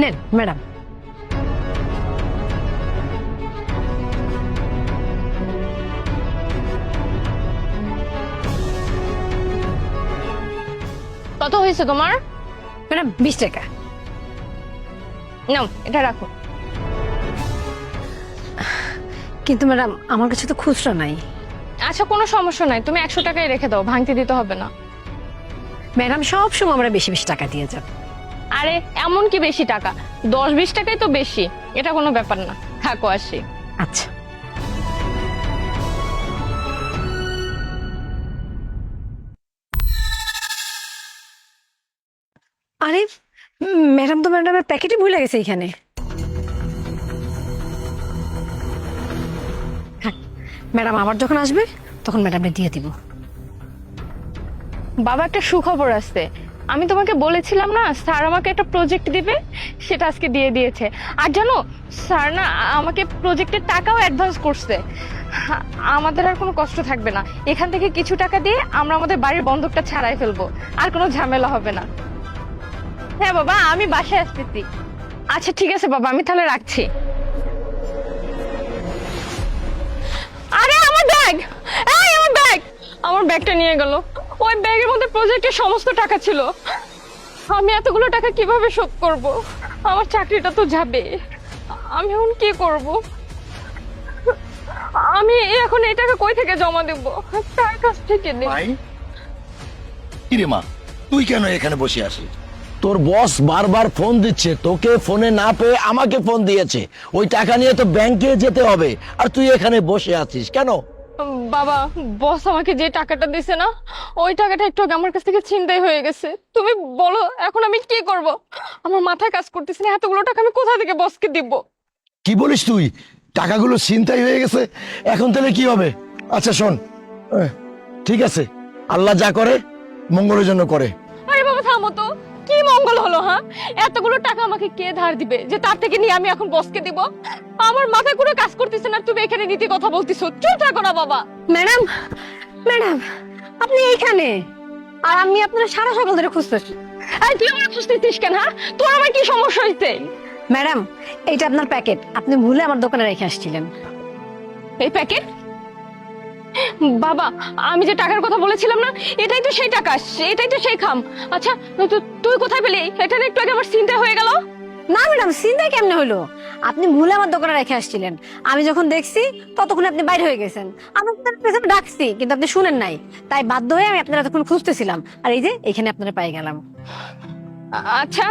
নেন ম্যাডাম। কত হয়েছে তোমার? ম্যাডাম 20 টাকা। নাও এটা রাখো। কিন্তু ম্যাডাম আমার কাছে তো খুচরা নাই। আচ্ছা কোনো সমস্যা নাই, তুমি 100 টাকাই রেখে দাও, ভাঙতে দিতে হবে না। ম্যাডাম সব সময় আমরা বেশি বেশি টাকা দিয়ে যাব। আরে এমন কি বেশি টাকা, 10-20 টাকাই তো বেশি, এটা কোনো ব্যাপার না, থাকো আসি। আচ্ছা। আরে ম্যাডাম তো ম্যাডামের প্যাকেটই ভুলে গেছে এখানে। হ্যাঁ, ম্যাডাম আবার যখন আসবে তখন ম্যাডামকে দিয়ে দিব। বাবা একটা সুখবর আছে, আমি তোমাকে বলেছিলাম না স্যার আমাকে একটা প্রজেক্ট দিবে, সেটা আজকে দিয়ে দিয়েছে। আর জানো স্যার না আমাকে প্রজেক্টের টাকাও অ্যাডভান্স করছে। আমাদের আর কোনো কষ্ট থাকবে না, এখান থেকে কিছু টাকা দিয়ে আমরা আমাদের বাড়ির বন্ধকটা ছাড়াই ফেলবো, আর কোনো ঝামেলা হবে না। হ্যাঁ বাবা আমি বাসায় আসতেছি। আচ্ছা ঠিক আছে বাবা, আমি তাহলে রাখছি। আরে আমার ব্যাগ, এই আমার ব্যাগ, আমার ব্যাগটা নিয়ে গেল। ওই ব্যাগের মধ্যে প্রজেক্টের সমস্ত টাকা ছিল। আমি এতগুলো টাকা কিভাবে শোধ করব? আমার চাকরিটা তো যাবে, আমি এখন কি করব? আমি এখন এই টাকা কই থেকে জমা দেব? তার কাছ থেকে নেব। কিরে মা, তুই কেন এখানে বসে আছিস? তোর বস বারবার ফোন দিচ্ছে, তোকে ফোনে না পেয়ে আমাকে ফোন দিয়েছে। ওই টাকা নিয়ে তো ব্যাংকে যেতে হবে, আর তুই এখানে বসে আছিস কেন? বাবা বস আমাকে যে টাকাটা দিছে না, ওই টাকাটা একটু আগে আমার কাছ থেকে ছিনতাই হয়ে গেছে। তুমি বলো এখন আমি কি করব? আমার মাথায় কাজ করতেছে না, এতগুলো টাকা আমি কোথা থেকে বসকে দিব? কি বলিস তুই? টাকাগুলো ছিনতাই হয়ে গেছে, এখন তাহলে কি হবে? আচ্ছা শোন, ঠিক আছে, আল্লাহ যা করে মঙ্গলের জন্য করে। আরে বাবা থামো তো, কি মঙ্গল হলো? হ্যাঁ, এতগুলো টাকা আমাকে কে ধার দিবে যে তার থেকে নিয়ে আমি এখন বসকে দিব? আমার মাথায় কোনো কাজ করতেছে না, তুমি এখানে নীতি কথা বলতেছো। চুপ থাকো না বাবা। ম্যাডাম, ম্যাডাম আপনি এইখানে, আর আমি আপনার সারা সকাল ধরে খুঁজতেছি। আর তুই আমার খুঁজতেছিস কেন? হ্যাঁ, তোর আমার কি সমস্যা হইছে? ম্যাডাম এইটা আপনার প্যাকেট, আপনি ভুলে আমার দোকানে রেখে আসছিলেন। এই প্যাকেট? বাবা আমি যে টাকার কথা বলেছিলাম না, এটাই তো সেই টাকা, এটাই তো সেই খাম। আচ্ছা তুই কোথায় পেলি এটা? একটু আগে আমার চিন্তা হয়ে গেল। না ম্যাডাম, চিন্তা কেমনে হলো? আপনি ভুলে আমার দোকানে রেখে আসছিলেন, আমি যখন দেখছি ততক্ষণ আপনি বাইরে হয়ে গেছেন। আমি আপনার পেছনে ডাকছি কিন্তু আপনি শুনেন নাই, তাই বাধ্য হয়ে আমি আপনারা তখন খুঁজতেছিলাম, আর এই যে এখানে আপনারা পাই গেলাম। আচ্ছা